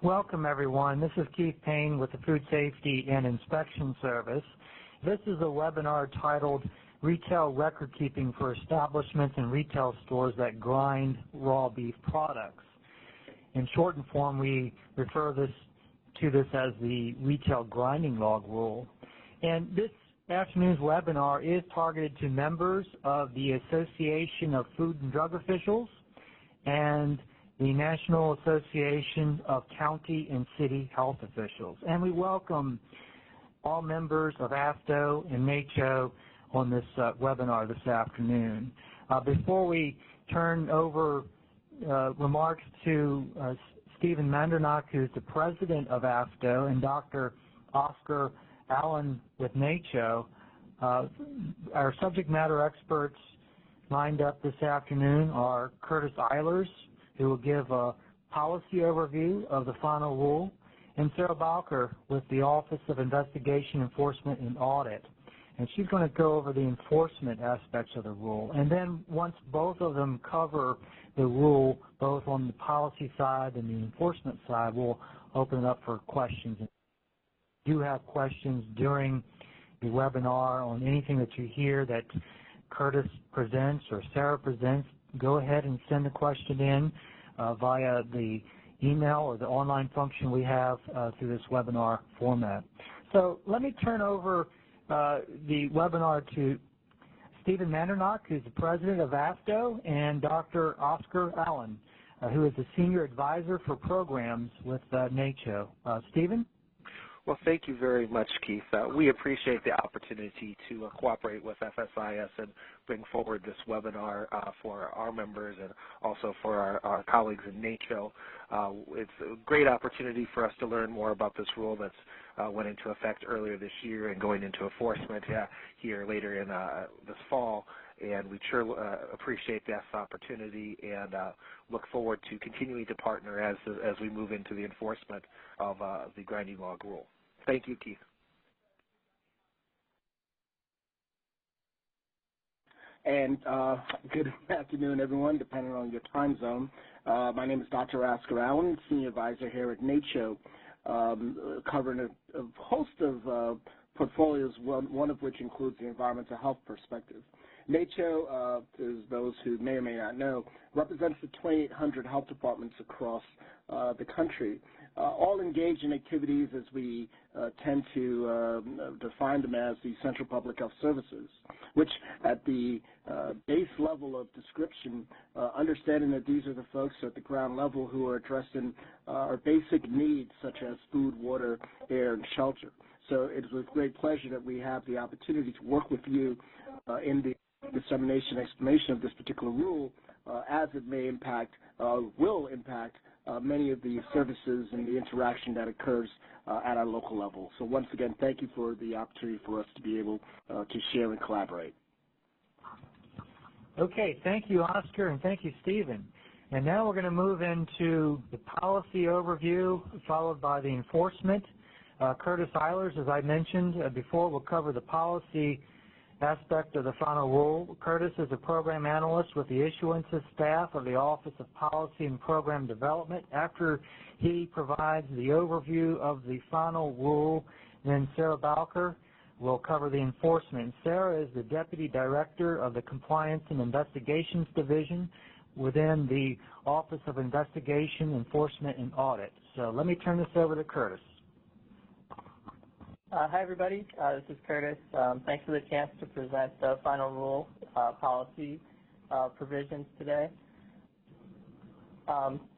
Welcome, everyone. This is Keith Payne with the Food Safety and Inspection Service. This is a webinar titled Retail Record Keeping for Establishments and Retail Stores that Grind Raw Beef Products. In shortened form, we refer to this as the Retail Grinding Log Rule. And this afternoon's webinar is targeted to members of the Association of Food and Drug Officials and the National Association of County and City Health Officials. And we welcome all members of AFTO and NACCHO on this webinar this afternoon. Before we turn over remarks to Stephen Mandernach, who's the president of AFTO, and Dr. Oscar Allen with NACCHO, our subject matter experts lined up this afternoon are Curtis Eilers, who will give a policy overview of the final rule, and Sarah Bowker with the Office of Investigation, Enforcement, and Audit. And she's going to go over the enforcement aspects of the rule. And then once both of them cover the rule, both on the policy side and the enforcement side, we'll open it up for questions. If you do have questions during the webinar on anything that you hear that Curtis presents or Sarah presents, go ahead and send the question in via the email or the online function we have through this webinar format. So let me turn over the webinar to Stephen Mandernach, who's the president of AFTO, and Dr. Oscar Allen, who is the senior advisor for programs with NACCHO. Stephen? Well, thank you very much, Keith. We appreciate the opportunity to cooperate with FSIS and bring forward this webinar for our members and also for our colleagues in NACCHO. It's a great opportunity for us to learn more about this rule that's went into effect earlier this year and going into enforcement here later in this fall. And we sure appreciate this opportunity and look forward to continuing to partner as we move into the enforcement of the grinding log rule. Thank you, Keith. And good afternoon, everyone, depending on your time zone. My name is Dr. Oscar Allen, Senior Advisor here at NACCHO, covering a host of portfolios, one of which includes the environmental health perspective. NACCHO, as those who may or may not know, represents the 2,800 health departments across the country, all engaged in activities as we tend to define them as the Central Public Health Services, which at the base level of description, understanding that these are the folks at the ground level who are addressing our basic needs such as food, water, air, and shelter. So it is with great pleasure that we have the opportunity to work with you in the dissemination and explanation of this particular rule as it may impact, will impact many of the services and the interaction that occurs at our local level. So once again, thank you for the opportunity for us to be able to share and collaborate. Okay, thank you, Oscar, and thank you, Stephen. And now we're going to move into the policy overview, followed by the enforcement. Curtis Eilers, as I mentioned before, will cover the policy aspect of the final rule. Curtis is a program analyst with the issuances staff of the Office of Policy and Program Development. After he provides the overview of the final rule, then Sarah Bowker will cover the enforcement. Sarah is the Deputy Director of the Compliance and Investigations Division within the Office of Investigation, Enforcement, and Audit. So let me turn this over to Curtis. Hi, everybody. This is Curtis. Thanks for the chance to present the final rule policy provisions today.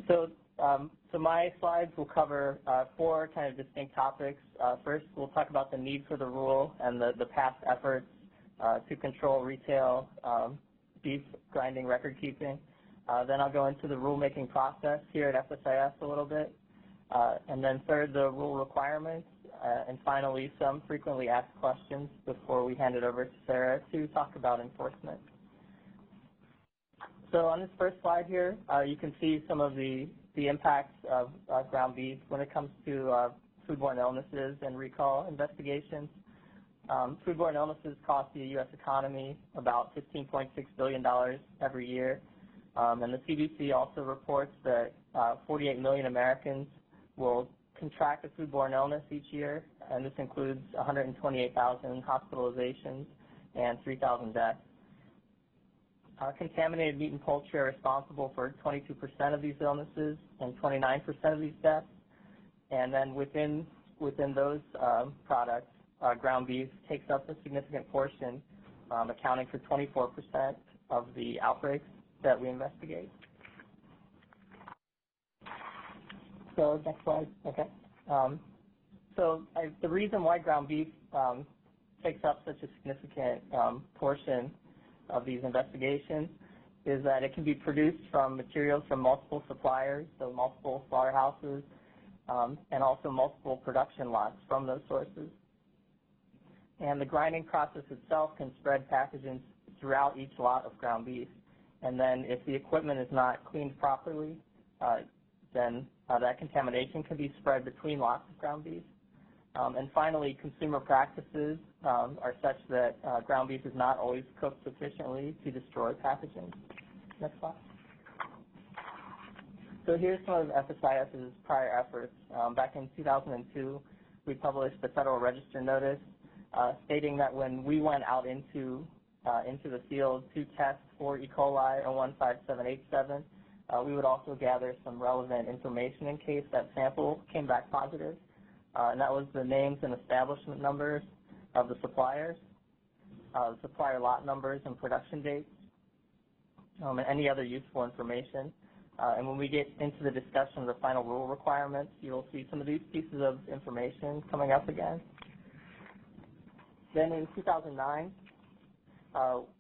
So my slides will cover four kind of distinct topics. First, we'll talk about the need for the rule and the past efforts to control retail beef grinding record keeping. Then I'll go into the rulemaking process here at FSIS a little bit. And then third, the rule requirements. And finally, some frequently asked questions before we hand it over to Sarah to talk about enforcement. So on this first slide here, you can see some of the impacts of ground beef when it comes to foodborne illnesses and recall investigations. Foodborne illnesses cost the U.S. economy about $15.6 billion every year. And the CDC also reports that 48 million Americans will contract a foodborne illness each year, and this includes 128,000 hospitalizations and 3,000 deaths. Contaminated meat and poultry are responsible for 22% of these illnesses and 29% of these deaths. And then within those products, ground beef takes up a significant portion, accounting for 24% of the outbreaks that we investigate. So next slide. Okay. The reason why ground beef takes up such a significant portion of these investigations is that it can be produced from materials from multiple suppliers, so multiple slaughterhouses, and also multiple production lots from those sources. And the grinding process itself can spread pathogens throughout each lot of ground beef. And then if the equipment is not cleaned properly, then that contamination can be spread between lots of ground beef. And finally, consumer practices are such that ground beef is not always cooked sufficiently to destroy pathogens. Next slide. So here's some of FSIS's prior efforts. Back in 2002, we published the Federal Register notice stating that when we went out into the field to test for E. coli or 15787, we would also gather some relevant information in case that sample came back positive. And that was the names and establishment numbers of the suppliers, supplier lot numbers and production dates, and any other useful information. And when we get into the discussion of the final rule requirements, you'll see some of these pieces of information coming up again. Then in 2009,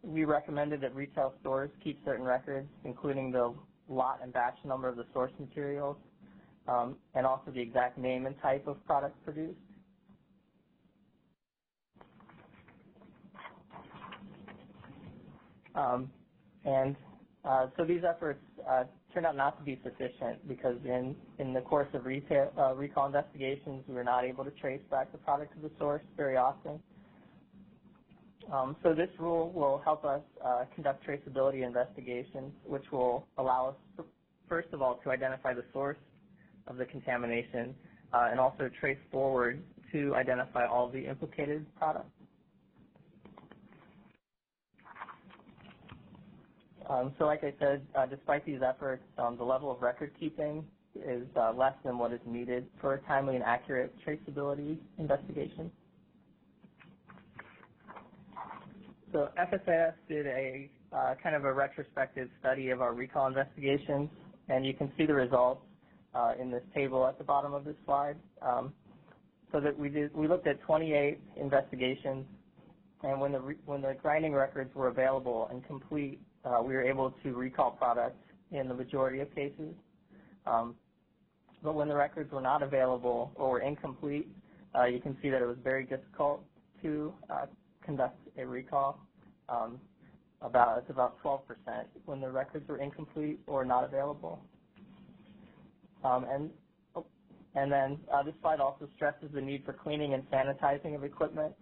we recommended that retail stores keep certain records, including the lot and batch number of the source materials, and also the exact name and type of product produced. So these efforts turned out not to be sufficient because in the course of recall investigations, we were not able to trace back the product to the source very often. So this rule will help us conduct traceability investigations, which will allow us, first of all, to identify the source of the contamination and also trace forward to identify all the implicated products. So like I said, despite these efforts, the level of record keeping is less than what is needed for a timely and accurate traceability investigation. So FSIS did a kind of a retrospective study of our recall investigations, and you can see the results in this table at the bottom of this slide. So that we looked at 28 investigations, and when the grinding records were available and complete, we were able to recall products in the majority of cases. But when the records were not available or were incomplete, you can see that it was very difficult to conduct a recall. It's about 12% when the records were incomplete or not available. And then this slide also stresses the need for cleaning and sanitizing of equipment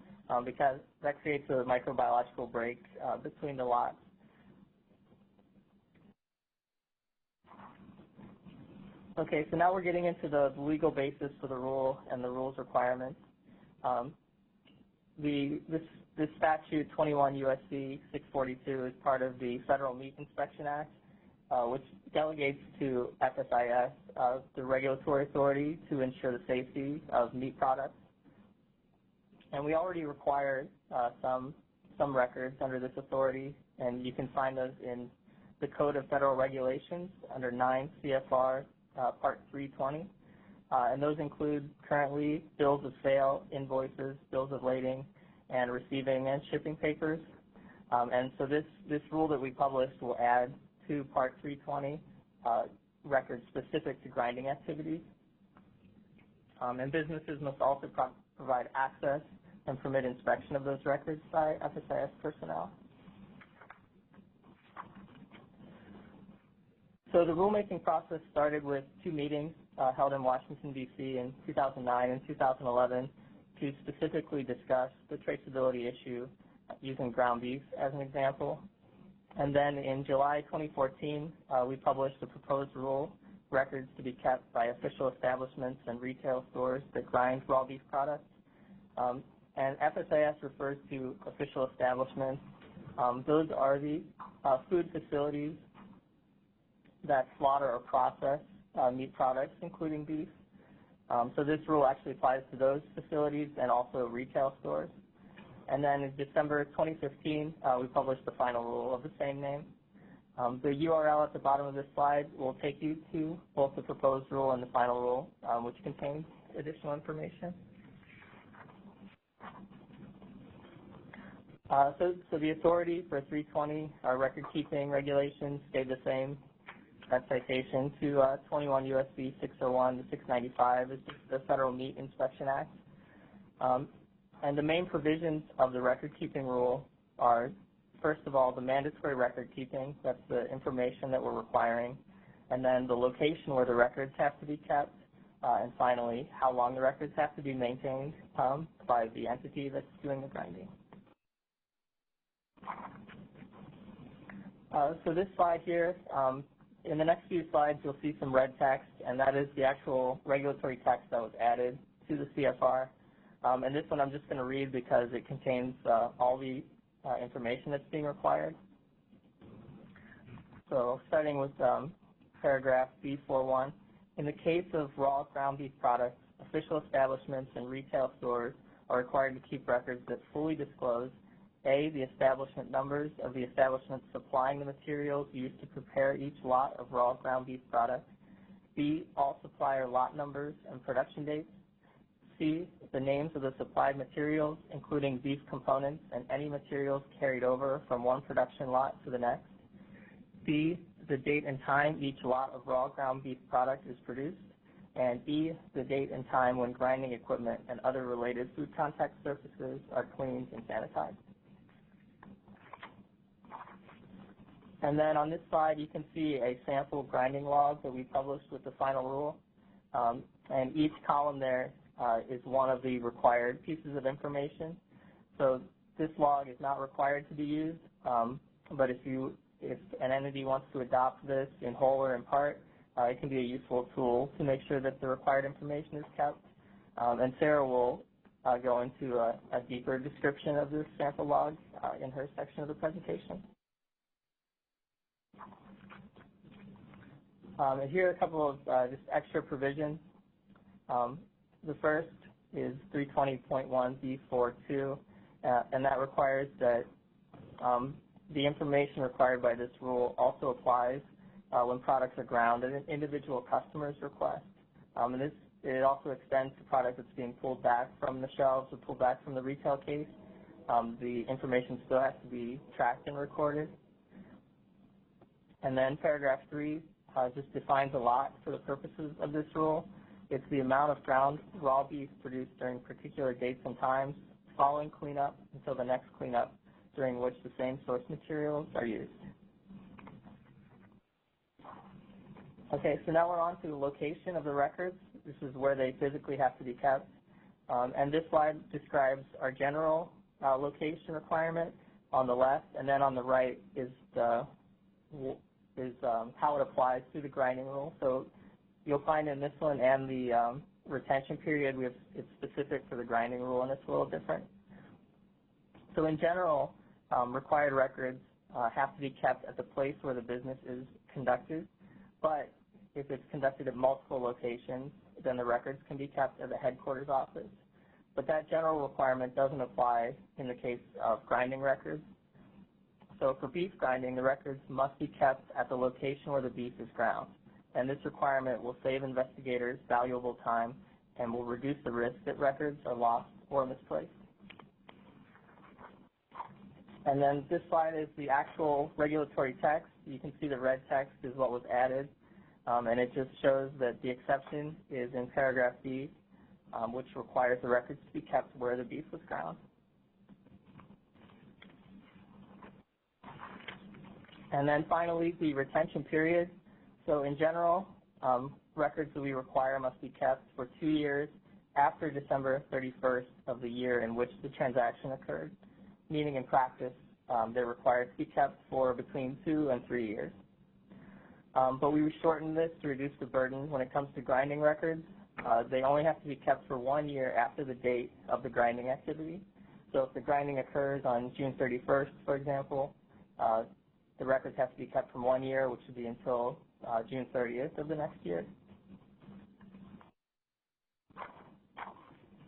because that creates a microbiological break between the lots. Okay, so now we're getting into the legal basis for the rule and the rule's requirements. This statute, 21 U.S.C. 642, is part of the Federal Meat Inspection Act, which delegates to FSIS the regulatory authority to ensure the safety of meat products. And we already require some records under this authority, and you can find those in the Code of Federal Regulations under 9 CFR Part 320. And those include currently bills of sale, invoices, bills of lading, and receiving and shipping papers. And so this rule that we published will add to Part 320 records specific to grinding activities. And businesses must also provide access and permit inspection of those records by FSIS personnel. So the rulemaking process started with 2 meetings held in Washington, D.C. in 2009 and 2011 to specifically discuss the traceability issue using ground beef as an example. And then in July 2014, we published a proposed rule records to be kept by official establishments and retail stores that grind raw beef products. And FSIS refers to official establishments. Those are the food facilities that slaughter or process meat products, including beef. So this rule actually applies to those facilities and also retail stores. And then in December 2015, we published the final rule of the same name. The URL at the bottom of this slide will take you to both the proposed rule and the final rule, which contains additional information. So the authority for 320, our record-keeping regulations, stayed the same. That citation to 21 U.S.C. 601 to 695 is just the Federal Meat Inspection Act. And the main provisions of the record-keeping rule are, first of all, the mandatory record-keeping. That's the information that we're requiring. And then the location where the records have to be kept. And finally, how long the records have to be maintained by the entity that's doing the grinding. So this slide here, in the next few slides you'll see some red text, and that is the actual regulatory text that was added to the CFR. And this one I'm just going to read because it contains all the information that's being required. So starting with paragraph B41, in the case of raw ground beef products, official establishments and retail stores are required to keep records that fully disclose A, the establishment numbers of the establishments supplying the materials used to prepare each lot of raw ground beef products, B, all supplier lot numbers and production dates, C, the names of the supplied materials, including beef components and any materials carried over from one production lot to the next, D, the date and time each lot of raw ground beef product is produced, and E, the date and time when grinding equipment and other related food contact surfaces are cleaned and sanitized. And then on this slide, you can see a sample grinding log that we published with the final rule. And each column there is one of the required pieces of information. So this log is not required to be used, but if an entity wants to adopt this in whole or in part, it can be a useful tool to make sure that the required information is kept. And Sarah will go into a deeper description of this sample log in her section of the presentation. And here are a couple of just extra provisions. The first is 320.1B42, and that requires that the information required by this rule also applies when products are ground at an individual customer's request. And it also extends to product that's being pulled back from the shelves or pulled back from the retail case. The information still has to be tracked and recorded. And then paragraph 3 just defines a lot for the purposes of this rule. It's the amount of ground raw beef produced during particular dates and times following cleanup until the next cleanup, during which the same source materials are used. Okay, so now we're on to the location of the records. This is where they physically have to be kept. And this slide describes our general location requirement on the left, and then on the right is how it applies to the grinding rule. So you'll find in this one and the retention period, it's specific for the grinding rule, and it's a little different. So in general, required records have to be kept at the place where the business is conducted, but if it's conducted at multiple locations, then the records can be kept at the headquarters office. But that general requirement doesn't apply in the case of grinding records. So for beef grinding, the records must be kept at the location where the beef is ground. And this requirement will save investigators valuable time and will reduce the risk that records are lost or misplaced. And then this slide is the actual regulatory text. You can see the red text is what was added, and it just shows that the exception is in paragraph B, which requires the records to be kept where the beef was ground. And then finally, the retention period. So in general, records that we require must be kept for 2 years after December 31st of the year in which the transaction occurred, meaning in practice they're required to be kept for between 2 and 3 years. but we shortened this to reduce the burden when it comes to grinding records. They only have to be kept for 1 year after the date of the grinding activity. So if the grinding occurs on June 31st, for example, the records have to be kept from 1 year, which would be until June 30th of the next year.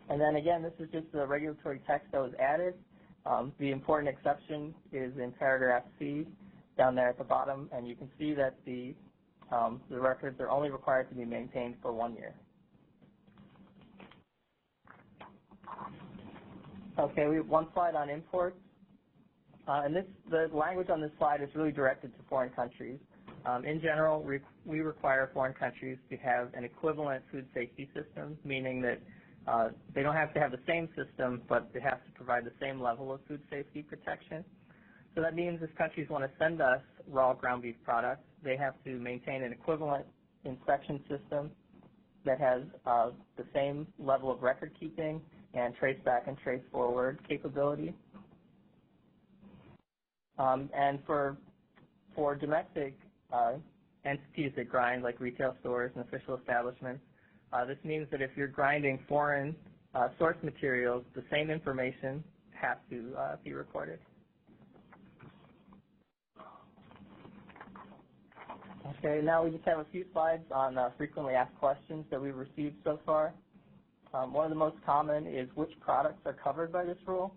And then again, this is just the regulatory text that was added. The important exception is in paragraph C down there at the bottom, and you can see that the records are only required to be maintained for 1 year. Okay, we have one slide on imports. And the language on this slide is really directed to foreign countries. In general, we require foreign countries to have an equivalent food safety system, meaning that they don't have to have the same system, but they have to provide the same level of food safety protection. So that means if countries want to send us raw ground beef products, they have to maintain an equivalent inspection system that has the same level of record keeping and trace back and trace forward capability. And for domestic entities that grind, like retail stores and official establishments, this means that if you're grinding foreign source materials, the same information has to be recorded. Okay, now we just have a few slides on frequently asked questions that we've received so far. One of the most common is which products are covered by this rule.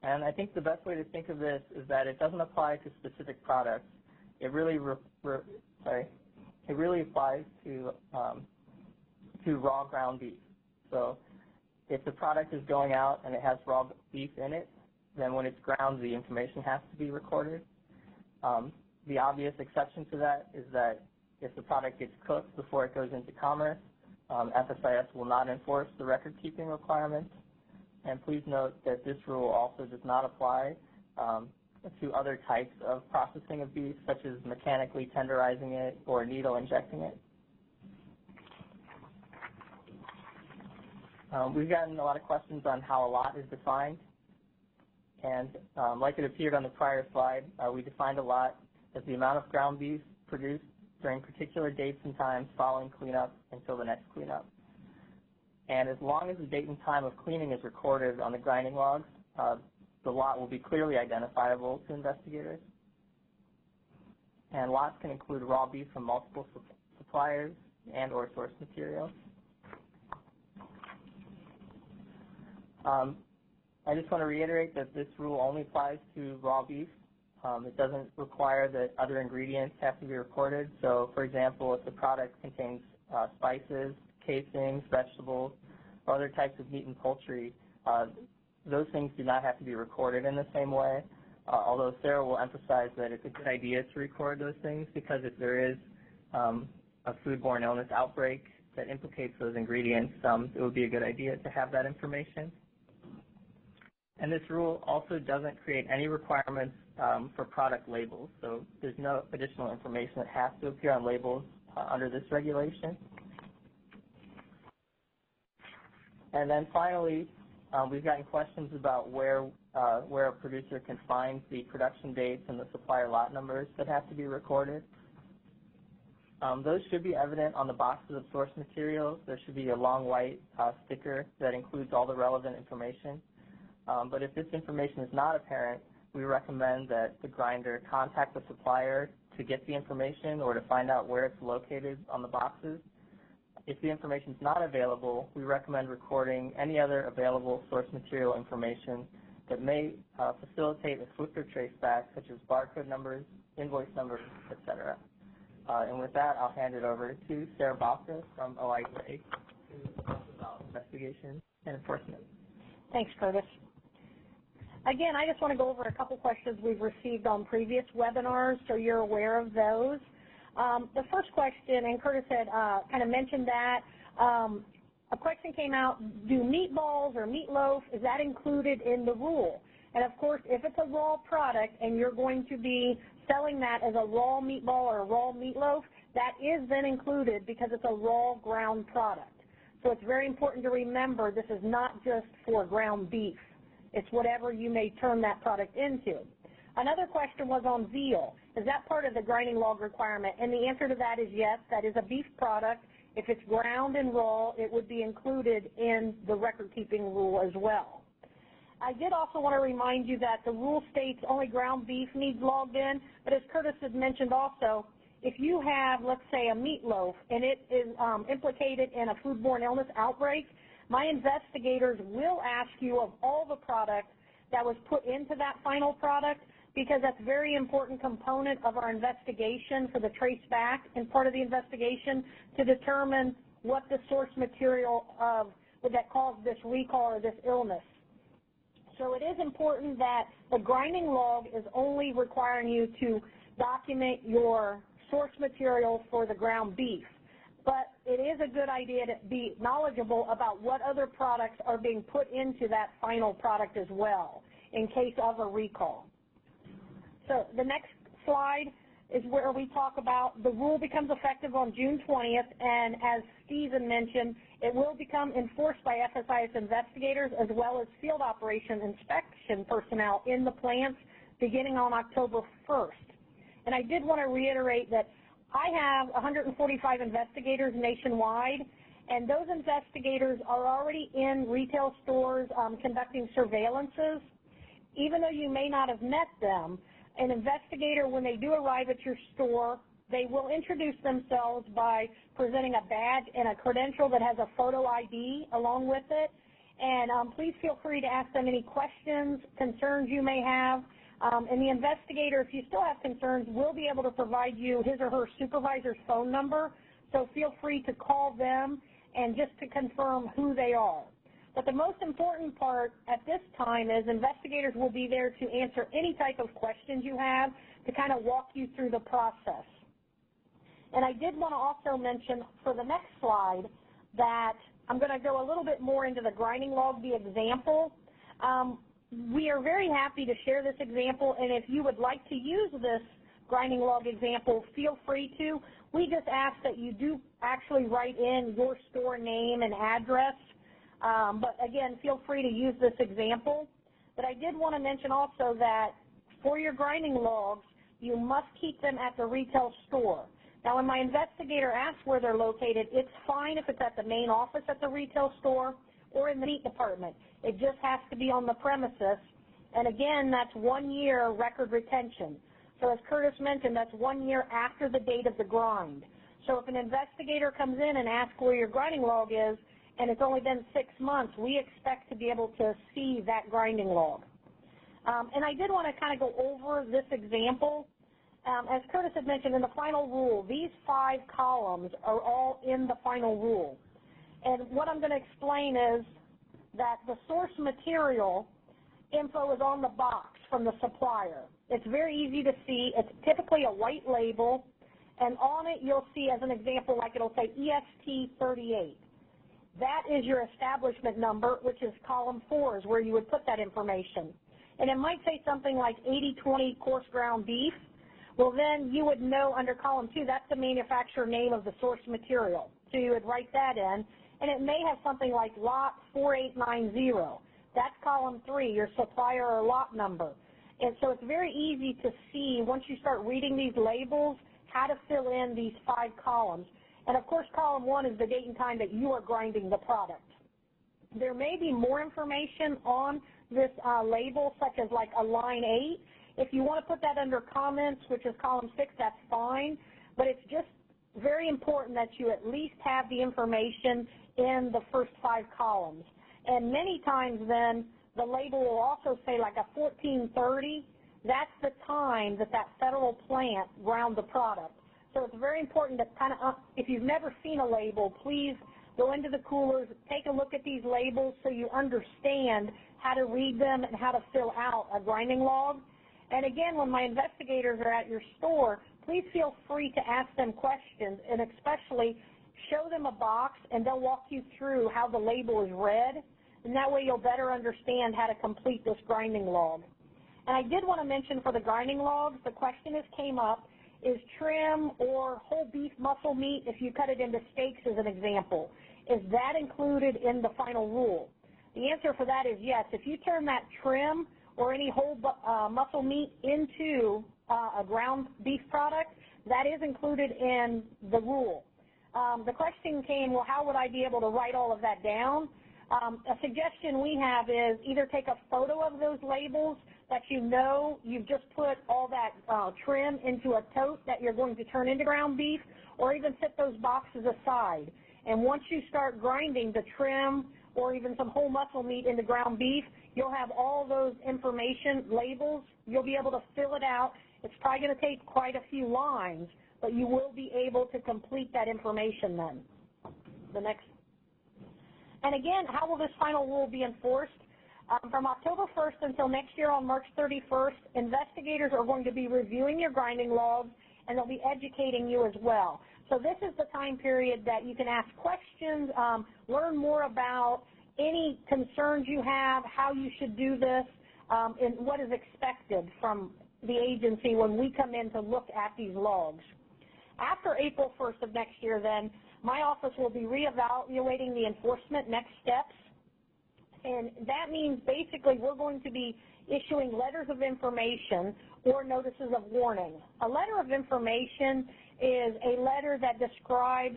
And I think the best way to think of this is that it doesn't apply to specific products. It really applies to raw ground beef. So if the product is going out and it has raw beef in it, then when it's ground, the information has to be recorded. The obvious exception to that is that if the product gets cooked before it goes into commerce, FSIS will not enforce the record-keeping requirements. And please note that this rule also does not apply to other types of processing of beef, such as mechanically tenderizing it or needle injecting it. We've gotten a lot of questions on how a lot is defined. And like it appeared on the prior slide, we defined a lot as the amount of ground beef produced during particular dates and times following cleanup until the next cleanup. And as long as the date and time of cleaning is recorded on the grinding logs, the lot will be clearly identifiable to investigators. And lots can include raw beef from multiple suppliers and or source materials. I just want to reiterate that this rule only applies to raw beef. It doesn't require that other ingredients have to be recorded. So, for example, if the product contains spices, casings, vegetables, or other types of meat and poultry, those things do not have to be recorded in the same way, although Sarah will emphasize that it's a good idea to record those things because if there is a foodborne illness outbreak that implicates those ingredients, it would be a good idea to have that information. And this rule also doesn't create any requirements for product labels, so there's no additional information that has to appear on labels under this regulation. And then finally, we've gotten questions about where a producer can find the production dates and the supplier lot numbers that have to be recorded. Those should be evident on the boxes of source materials. There should be a long white sticker that includes all the relevant information. But if this information is not apparent, we recommend that the grinder contact the supplier to get the information or to find out where it's located on the boxes. If the information is not available, we recommend recording any other available source material information that may facilitate a swifter traceback, such as barcode numbers, invoice numbers, etc. And with that, I'll hand it over to Sarah Baca from OIA to talk about investigation and enforcement. Thanks, Curtis. Again, I just want to go over a couple questions we've received on previous webinars so you're aware of those. The first question, and Curtis had kind of mentioned that, a question came out, do meatballs or meatloaf, is that included in the rule? And of course, if it's a raw product and you're going to be selling that as a raw meatball or a raw meatloaf, that is then included because it's a raw ground product. So it's very important to remember this is not just for ground beef. It's whatever you may turn that product into. Another question was on veal. Is that part of the grinding log requirement? And the answer to that is yes, that is a beef product. If it's ground and raw, it would be included in the record-keeping rule as well. I did also want to remind you that the rule states only ground beef needs logged in, but as Curtis had mentioned also, if you have, let's say, a meatloaf and it is implicated in a foodborne illness outbreak, my investigators will ask you of all the product that was put into that final product, because that's a very important component of our investigation for the trace back and part of the investigation to determine what the source material of that caused this recall or this illness. So it is important that the grinding log is only requiring you to document your source material for the ground beef. But it is a good idea to be knowledgeable about what other products are being put into that final product as well in case of a recall. So the next slide is where we talk about the rule becomes effective on June 20th, and as Stephen mentioned, it will become enforced by FSIS investigators as well as field operation inspection personnel in the plants beginning on October 1st. And I did want to reiterate that I have 145 investigators nationwide, and those investigators are already in retail stores conducting surveillances. Even though you may not have met them, an investigator, when they do arrive at your store, they will introduce themselves by presenting a badge and a credential that has a photo ID along with it. And please feel free to ask them any questions, concerns you may have. And the investigator, if you still have concerns, will be able to provide you his or her supervisor's phone number. So feel free to call them and just to confirm who they are. But the most important part at this time is investigators will be there to answer any type of questions you have to kind of walk you through the process. And I did want to also mention for the next slide that I'm going to go a little bit more into the grinding log, the example. We are very happy to share this example, and if you would like to use this grinding log example, feel free to. We just ask that you do actually write in your store name and address. But again, feel free to use this example. But I did want to mention also that for your grinding logs, you must keep them at the retail store. Now, when my investigator asks where they're located, it's fine if it's at the main office at the retail store or in the meat department. It just has to be on the premises. And again, that's 1 year record retention. So as Curtis mentioned, that's 1 year after the date of the grind. So if an investigator comes in and asks where your grinding log is, and it's only been 6 months, we expect to be able to see that grinding log. And I did want to kind of go over this example. As Curtis had mentioned, in the final rule, these 5 columns are all in the final rule. And what I'm going to explain is that the source material info is on the box from the supplier. It's very easy to see. It's typically a white label, and on it you'll see, as an example, like it'll say EST 38. That is your establishment number, which is column 4 is where you would put that information. And it might say something like 80/20 coarse ground beef. Well, then you would know under column 2, that's the manufacturer name of the source material. So you would write that in. And it may have something like lot 4890. That's column 3, your supplier or lot number. And so it's very easy to see, once you start reading these labels, how to fill in these 5 columns. And of course, column 1 is the date and time that you are grinding the product. There may be more information on this label, such as like a line 8. If you want to put that under comments, which is column 6, that's fine. But it's just very important that you at least have the information in the first 5 columns. And many times then, the label will also say like a 1430. That's the time that that federal plant ground the product. So it's very important to kind of, if you've never seen a label, please go into the coolers, take a look at these labels so you understand how to read them and how to fill out a grinding log. And again, when my investigators are at your store, please feel free to ask them questions, and especially show them a box and they'll walk you through how the label is read, and that way you'll better understand how to complete this grinding log. And I did want to mention for the grinding logs, the question that came up, is trim or whole beef muscle meat, if you cut it into steaks as an example, is that included in the final rule? The answer for that is yes. If you term that trim or any whole muscle meat into a ground beef product, that is included in the rule. The question came, well, how would I be able to write all of that down? A suggestion we have is either take a photo of those labels that you know you've just put all that trim into a tote that you're going to turn into ground beef, or even set those boxes aside. And once you start grinding the trim or even some whole muscle meat into ground beef, you'll have all those information labels. You'll be able to fill it out. It's probably going to take quite a few lines, but you will be able to complete that information then. The next. And again, how will this final rule be enforced? From October 1st until next year on March 31st, investigators are going to be reviewing your grinding logs, and they'll be educating you as well. So this is the time period that you can ask questions, learn more about any concerns you have, how you should do this, and what is expected from the agency when we come in to look at these logs. After April 1st of next year, then, my office will be reevaluating the enforcement next steps. And that means basically we're going to be issuing letters of information or notices of warning. A letter of information is a letter that describes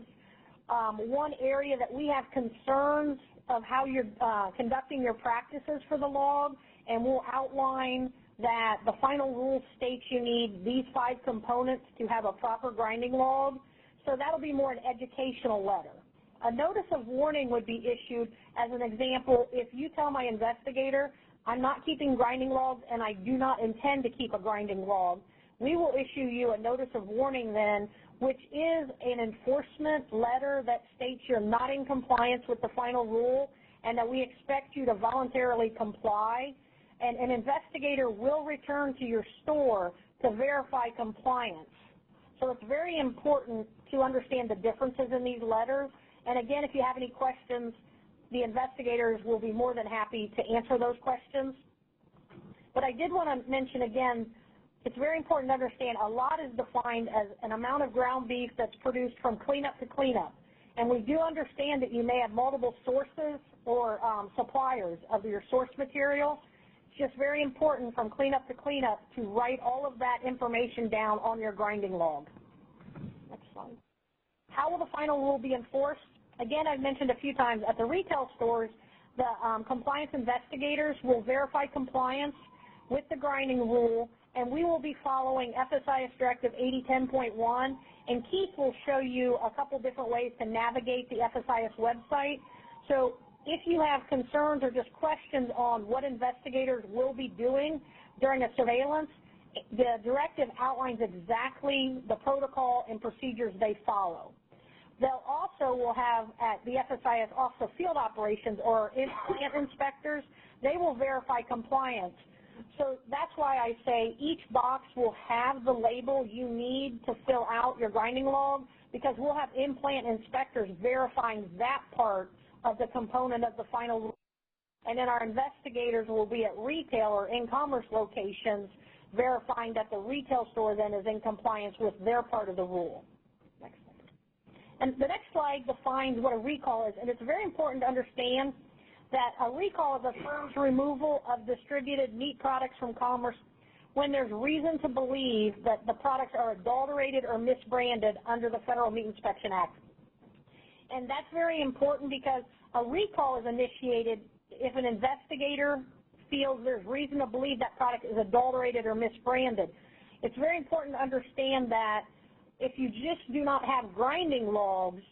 one area that we have concerns of how you're conducting your practices for the log, and we'll outline that the final rule states you need these 5 components to have a proper grinding log. So that'll be more an educational letter. A notice of warning would be issued as an example if you tell my investigator, I'm not keeping grinding logs and I do not intend to keep a grinding log. We will issue you a notice of warning then, which is an enforcement letter that states you're not in compliance with the final rule and that we expect you to voluntarily comply. And an investigator will return to your store to verify compliance. So it's very important to understand the differences in these letters. And again, if you have any questions, the investigators will be more than happy to answer those questions. But I did want to mention again, it's very important to understand a lot is defined as an amount of ground beef that's produced from cleanup to cleanup. And we do understand that you may have multiple sources or suppliers of your source material. It's just very important from cleanup to cleanup to write all of that information down on your grinding log. Next slide. How will the final rule be enforced? Again, I've mentioned a few times, at the retail stores, the compliance investigators will verify compliance with the grinding rule, and we will be following FSIS Directive 8010.1, and Keith will show you a couple different ways to navigate the FSIS website. So if you have concerns or just questions on what investigators will be doing during a surveillance, the directive outlines exactly the protocol and procedures they follow. They'll also will have at the FSIS Office of Field Operations or plant inspectors, they will verify compliance. So that's why I say each box will have the label you need to fill out your grinding log, because we'll have in-plant inspectors verifying that part of the component of the final rule. And then our investigators will be at retail or in-commerce locations verifying that the retail store then is in compliance with their part of the rule. Next slide. And the next slide defines what a recall is, and it's very important to understand that a recall is a firm's removal of distributed meat products from commerce when there's reason to believe that the products are adulterated or misbranded under the Federal Meat Inspection Act. And that's very important because a recall is initiated if an investigator feels there's reason to believe that product is adulterated or misbranded. It's very important to understand that if you just do not have grinding logs,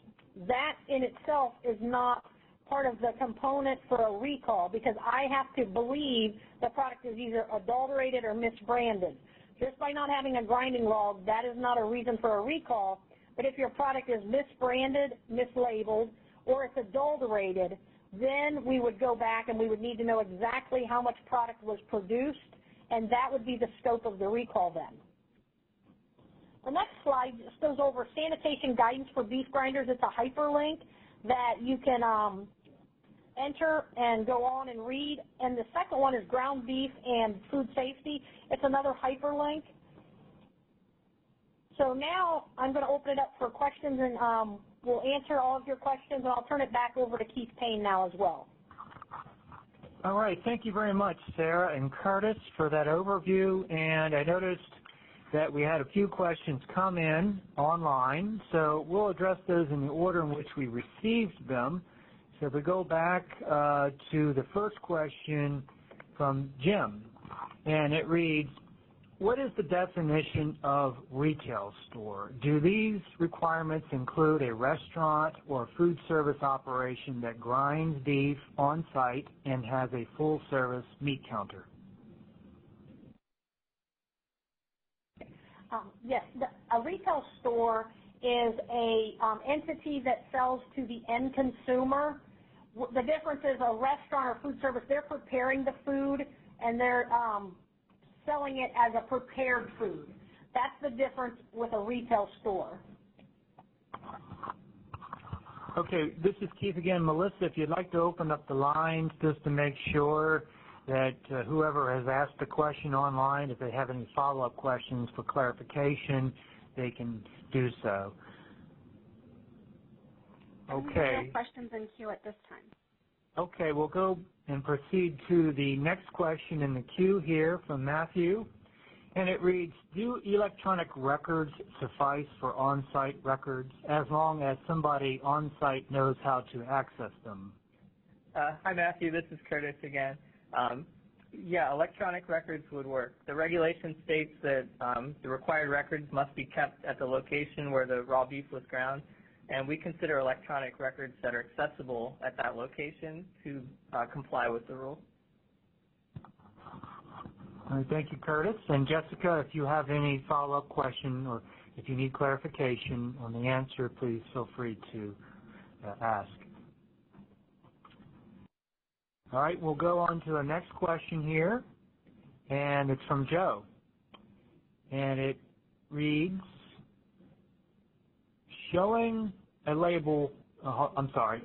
that in itself is not part of the component for a recall, because I have to believe the product is either adulterated or misbranded. Just by not having a grinding log, that is not a reason for a recall. But if your product is misbranded, mislabeled, or it's adulterated, then we would go back and we would need to know exactly how much product was produced, and that would be the scope of the recall then. The next slide just goes over sanitation guidance for beef grinders. It's a hyperlink that you can enter and go on and read. And the second one is ground beef and food safety. It's another hyperlink. So now I'm going to open it up for questions, and we'll answer all of your questions, and I'll turn it back over to Keith Payne now as well. All right, thank you very much, Sarah and Curtis, for that overview. And I noticed that we had a few questions come in online, so we'll address those in the order in which we received them. So if we go back to the first question from Jim, and it reads, what is the definition of retail store? Do these requirements include a restaurant or food service operation that grinds beef on site and has a full service meat counter? Yes, a retail store is a entity that sells to the end consumer. The difference is a restaurant or food service, they're preparing the food and they're selling it as a prepared food. That's the difference with a retail store. Okay, this is Keith again. Melissa, if you'd like to open up the lines just to make sure that whoever has asked the question online, if they have any follow-up questions for clarification, they can do so. Okay. No questions in queue at this time. Okay, we'll go and proceed to the next question in the queue here from Matthew. And it reads, do electronic records suffice for on-site records as long as somebody on-site knows how to access them? Hi, Matthew. This is Curtis again. Yeah, electronic records would work. The regulation states that the required records must be kept at the location where the raw beef was ground, and we consider electronic records that are accessible at that location to comply with the rule. All right, thank you, Curtis. And Jessica, if you have any follow-up question or if you need clarification on the answer, please feel free to ask. All right, we'll go on to the next question here, and it's from Joe. And it reads, showing a label, I'm sorry,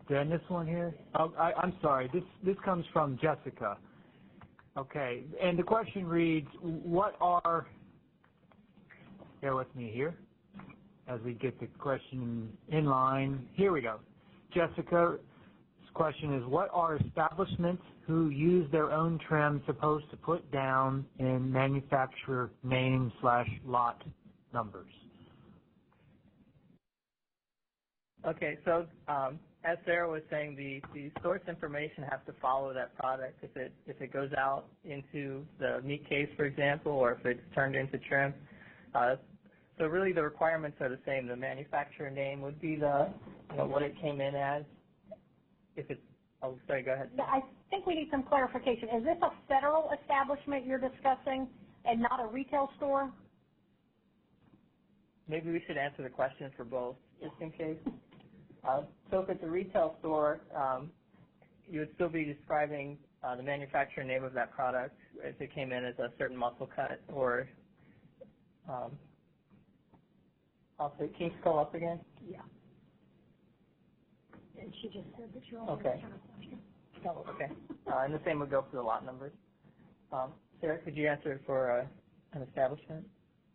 did I miss one here? Oh, I'm sorry, this comes from Jessica. Okay, and the question reads, what are, bear with me here as we get the question in line. Here we go. Jessica's question is, what are establishments who use their own trim supposed to put down in manufacturer name/lot numbers? Okay, so as Sarah was saying, the source information has to follow that product. If it goes out into the meat case, for example, or if it's turned into trim. So really the requirements are the same. The manufacturer name would be what it came in as. If it's, oh, sorry, go ahead. I think we need some clarification. Is this a federal establishment you're discussing and not a retail store? Maybe we should answer the question for both, just in case. So if it's a retail store, you would still be describing the manufacturer name of that product if it came in as a certain muscle cut or also, can you scroll up again? Yeah. And she just said that you're okay. Okay. And the same would go for the lot numbers. Sarah, could you answer for an establishment?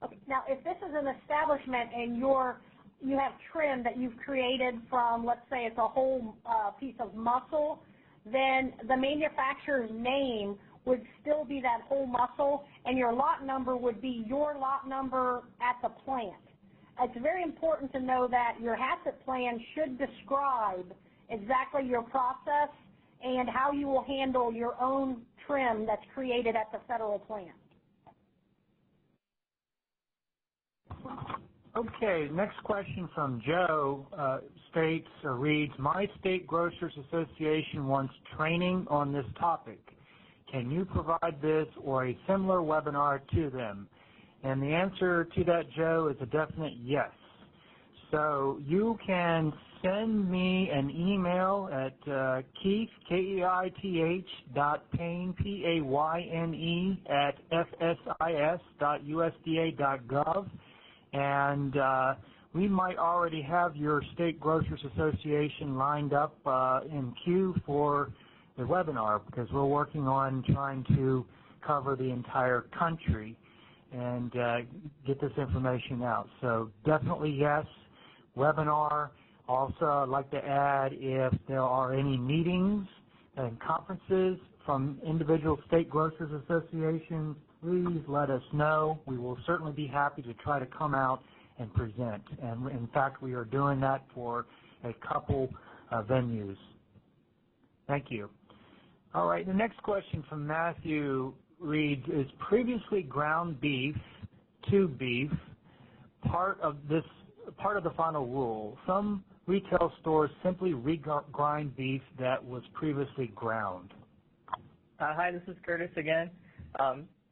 Okay. Now, if this is an establishment and you have trim that you've created from, let's say it's a whole piece of muscle, then the manufacturer's name would still be that whole muscle, and your lot number would be your lot number at the plant. It's very important to know that your asset plan should describe exactly your process and how you will handle your own trim that's created at the federal plant. Okay, next question from Joe states or reads, my state grocers association wants training on this topic. Can you provide this or a similar webinar to them? And the answer to that, Joe, is a definite yes. So you can send me an email at Keith, Keith, .Payne, Payne, at fsis.usda.gov. And we might already have your State Grocers Association lined up in queue for the webinar because we're working on trying to cover the entire country and get this information out. So definitely yes, webinar. Also, I'd like to add if there are any meetings and conferences from individual state grocers associations, please let us know. We will certainly be happy to try to come out and present. And in fact, we are doing that for a couple venues. Thank you. All right, the next question from Matthew reads, is previously ground beef to beef part of the final rule? Some retail stores simply regrind beef that was previously ground. Hi, this is Curtis again.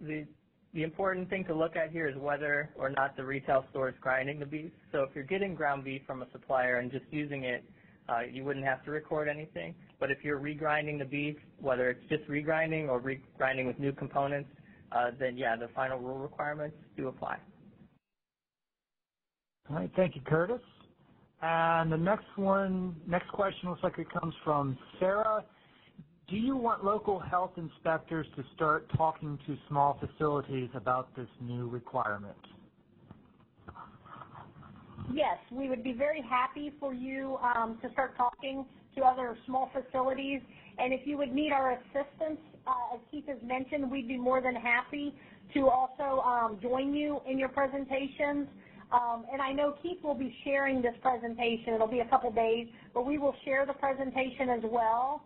The important thing to look at here is whether or not the retail store is grinding the beef. So if you're getting ground beef from a supplier and just using it, you wouldn't have to record anything. But if you're regrinding the beef, whether it's just regrinding or regrinding with new components, then yeah, the final rule requirements do apply. All right, thank you, Curtis. And the next question looks like it comes from Sarah. Do you want local health inspectors to start talking to small facilities about this new requirement? Yes, we would be very happy for you to start talking to other small facilities. And if you would need our assistance, as Keith has mentioned, we'd be more than happy to also join you in your presentations. And I know Keith will be sharing this presentation. It'll be a couple days, but we will share the presentation as well.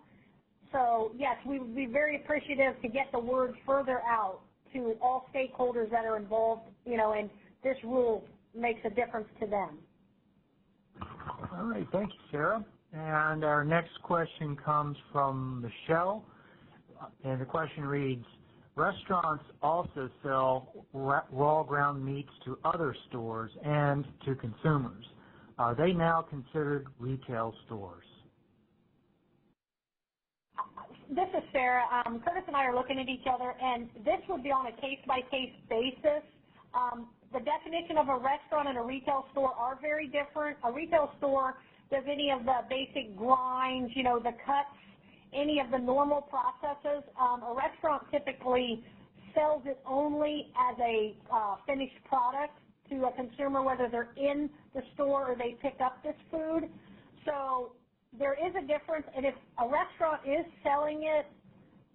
So, yes, we would be very appreciative to get the word further out to all stakeholders that are involved, and this rule makes a difference to them. All right, thank you, Sarah. And our next question comes from Michelle, and the question reads, restaurants also sell raw ground meats to other stores and to consumers. Are they now considered retail stores? This is Sarah. Curtis and I are looking at each other, and this would be on a case-by-case basis. The definition of a restaurant and a retail store are very different. A retail store does any of the basic grinds, the cuts, any of the normal processes. A restaurant typically sells it only as a finished product to a consumer, whether they're in the store or they pick up this food. So there is a difference, and if a restaurant is selling it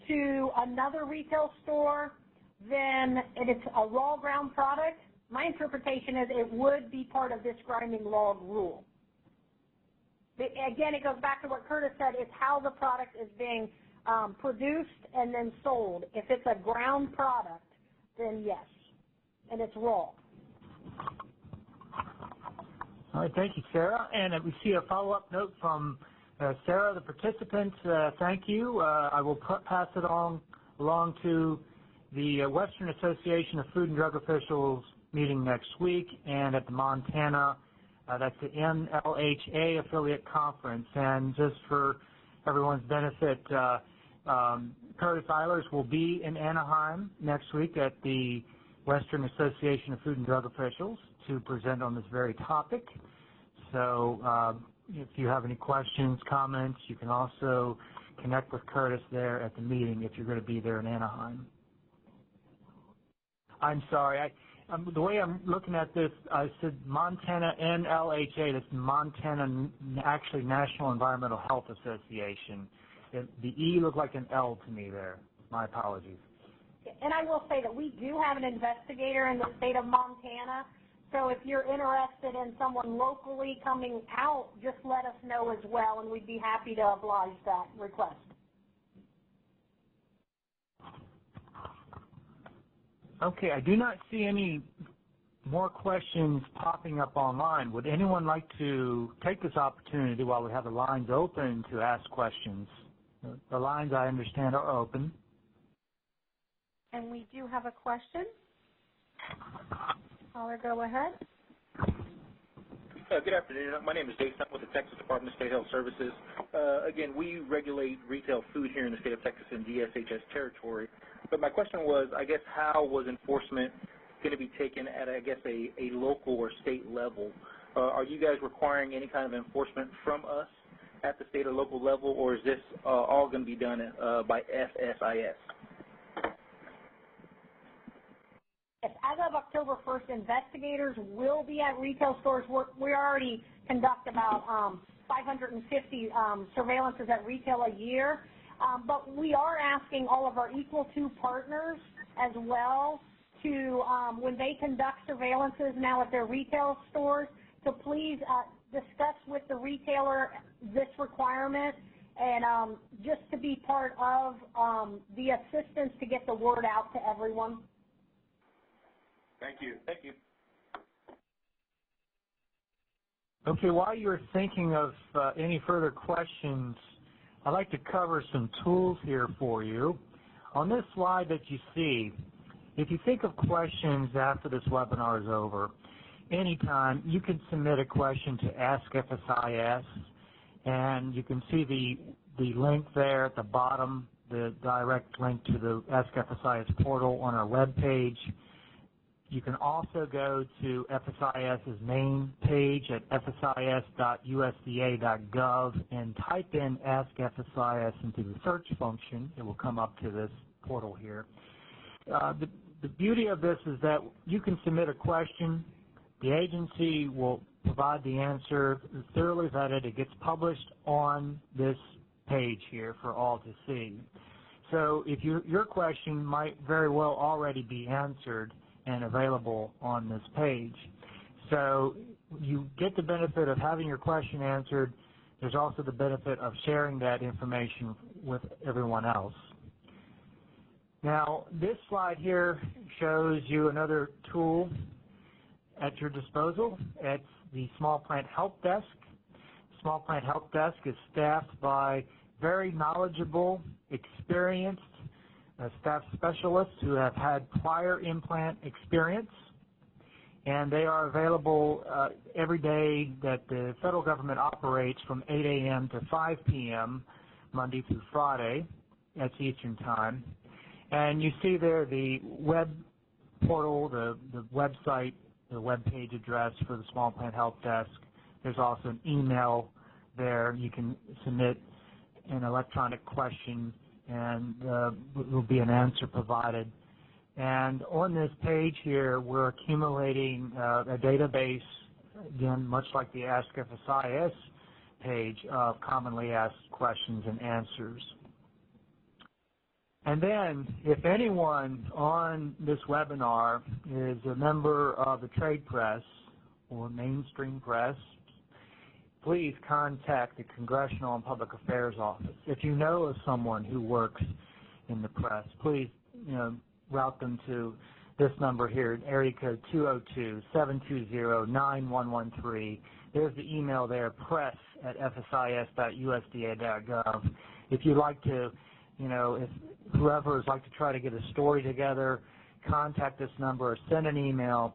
to another retail store, then it's a raw ground product. My interpretation is it would be part of this grinding log rule. Again, it goes back to what Curtis said, it's how the product is being produced and then sold. If it's a ground product, then yes, and it's raw. All right, thank you, Sarah. And we see a follow-up note from Sarah, the participant. Thank you. I will pass it along to the Western Association of Food and Drug Officials meeting next week, and at the Montana, that's the NLHA affiliate conference. And just for everyone's benefit, Curtis Eilers will be in Anaheim next week at the Western Association of Food and Drug Officials to present on this very topic. So if you have any questions, comments, you can also connect with Curtis there at the meeting if you're going to be there in Anaheim. I'm sorry, the way I'm looking at this, I said Montana NLHA, that's Montana, actually National Environmental Health Association. The E looked like an L to me there. My apologies. And I will say that we do have an investigator in the state of Montana, so if you're interested in someone locally coming out, just let us know as well, and we'd be happy to oblige that request. Okay, I do not see any more questions popping up online. Would anyone like to take this opportunity while we have the lines open to ask questions? The lines, I understand, are open. And we do have a question. Caller, go ahead. Good afternoon. My name is Dave Stunt with the Texas Department of State Health Services. Again, we regulate retail food here in the state of Texas in DSHS territory. But my question was, I guess, how was enforcement going to be taken at, I guess, a local or state level? Are you guys requiring any kind of enforcement from us at the state or local level, or is this all going to be done by FSIS? Yes, as of October 1st, investigators will be at retail stores. We already conduct about 550 surveillances at retail a year. But we are asking all of our Equal To partners as well to, when they conduct surveillances now at their retail stores, to please discuss with the retailer this requirement and just to be part of the assistance to get the word out to everyone. Thank you. Thank you. Okay, while you're thinking of any further questions, I'd like to cover some tools here for you. On this slide that you see, if you think of questions after this webinar is over, anytime you can submit a question to Ask FSIS, and you can see the link there at the bottom, the direct link to the Ask FSIS portal on our web page. You can also go to FSIS's main page at fsis.usda.gov and type in Ask FSIS into the search function. It will come up to this portal here. The beauty of this is that you can submit a question. The agency will provide the answer, thoroughly vetted. It gets published on this page here for all to see. So if your question might very well already be answered and available on this page. So you get the benefit of having your question answered. There's also the benefit of sharing that information with everyone else. Now, this slide here shows you another tool at your disposal. It's the Small Plant Help Desk. Small Plant Help Desk is staffed by very knowledgeable, experienced staff specialists who have had prior implant experience, and they are available every day that the federal government operates from 8 a.m. to 5 p.m. Monday through Friday. That's Eastern Time. And you see there the web portal, the website, the web page address for the Small Plant Help Desk. There's also an email there. You can submit an electronic question and there will be an answer provided. And on this page here, we're accumulating a database, again, much like the Ask FSIS page, of commonly asked questions and answers. And then, if anyone on this webinar is a member of the trade press or mainstream press, please contact the Congressional and Public Affairs Office. If you know of someone who works in the press, please route them to this number here, area code 202-720-9113. There's the email there, press@fsis.usda.gov. If you'd like to, if whoever would like to try to get a story together, contact this number or send an email.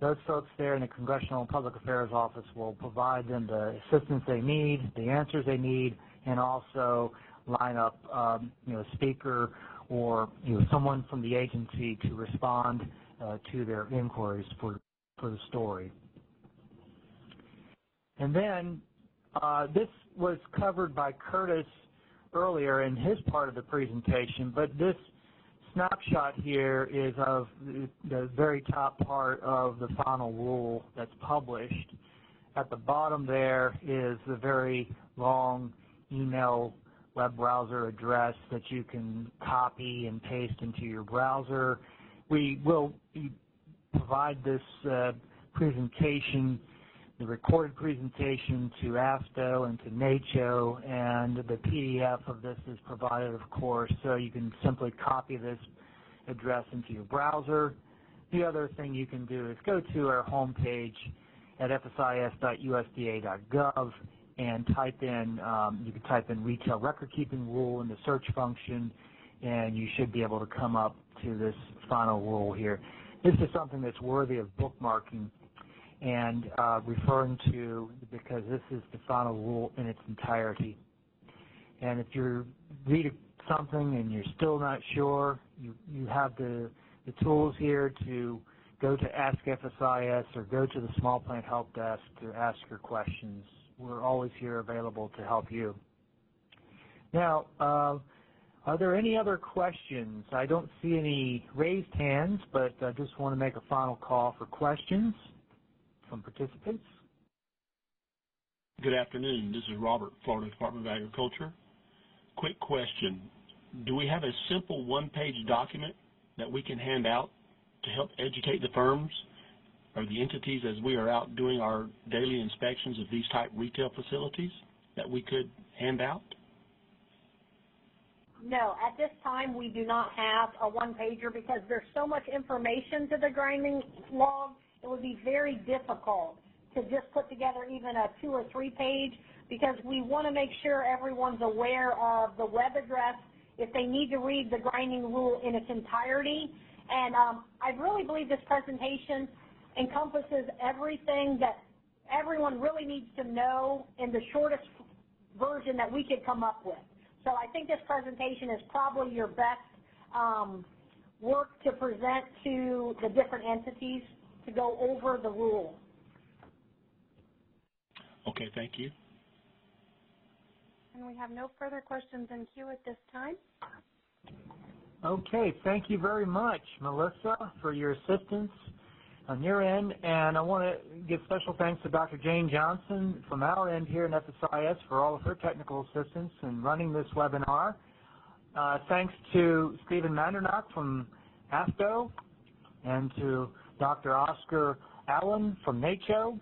Those folks there in the Congressional and Public Affairs Office will provide them the assistance they need, the answers they need, and also line up a speaker or someone from the agency to respond to their inquiries for the story. And then this was covered by Curtis earlier in his part of the presentation, but this snapshot here is of the very top part of the final rule that's published. At the bottom there is the very long email web browser address that you can copy and paste into your browser. We will provide this presentation, the recorded presentation, to AFTO and to NACCHO, and the PDF of this is provided, of course, so you can simply copy this address into your browser. The other thing you can do is go to our homepage at fsis.usda.gov and type in, you can type in retail record keeping rule in the search function, and you should be able to come up to this final rule here. This is something that's worthy of bookmarking and referring to, because this is the final rule in its entirety. And if you're reading something and you're still not sure, you have the tools here to go to Ask FSIS or go to the Small Plant Help Desk to ask your questions. We're always here available to help you. Now, are there any other questions? I don't see any raised hands, but I just want to make a final call for questions from participants. Good afternoon. This is Robert, Florida Department of Agriculture. quick question. Do we have a simple one-page document that we can hand out to help educate the firms or the entities as we are out doing our daily inspections of these type retail facilities that we could hand out? No, at this time we do not have a one-pager because there's so much information to the grinding log. It would be very difficult to just put together even a 2 or 3 page because we want to make sure everyone's aware of the web address if they need to read the grinding rule in its entirety. And I really believe this presentation encompasses everything that everyone really needs to know in the shortest version that we could come up with. So I think this presentation is probably your best work to present to the different entities to go over the rule. Okay, thank you. And we have no further questions in queue at this time. Okay, thank you very much, Melissa, for your assistance on your end. And I want to give special thanks to Dr. Jane Johnson from our end here in FSIS for all of her technical assistance in running this webinar. Thanks to Stephen Mandernock from AFTO and to Dr. Oscar Allen from NACCHO.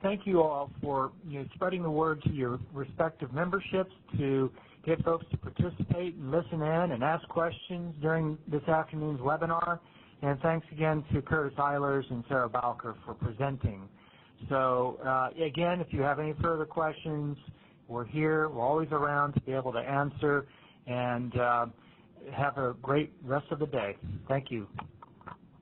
Thank you all for spreading the word to your respective memberships to get folks to participate and listen in and ask questions during this afternoon's webinar. And thanks again to Curtis Eilers and Sarah Bowker for presenting. So again, if you have any further questions, we're here. We're always around to be able to answer. And have a great rest of the day. Thank you.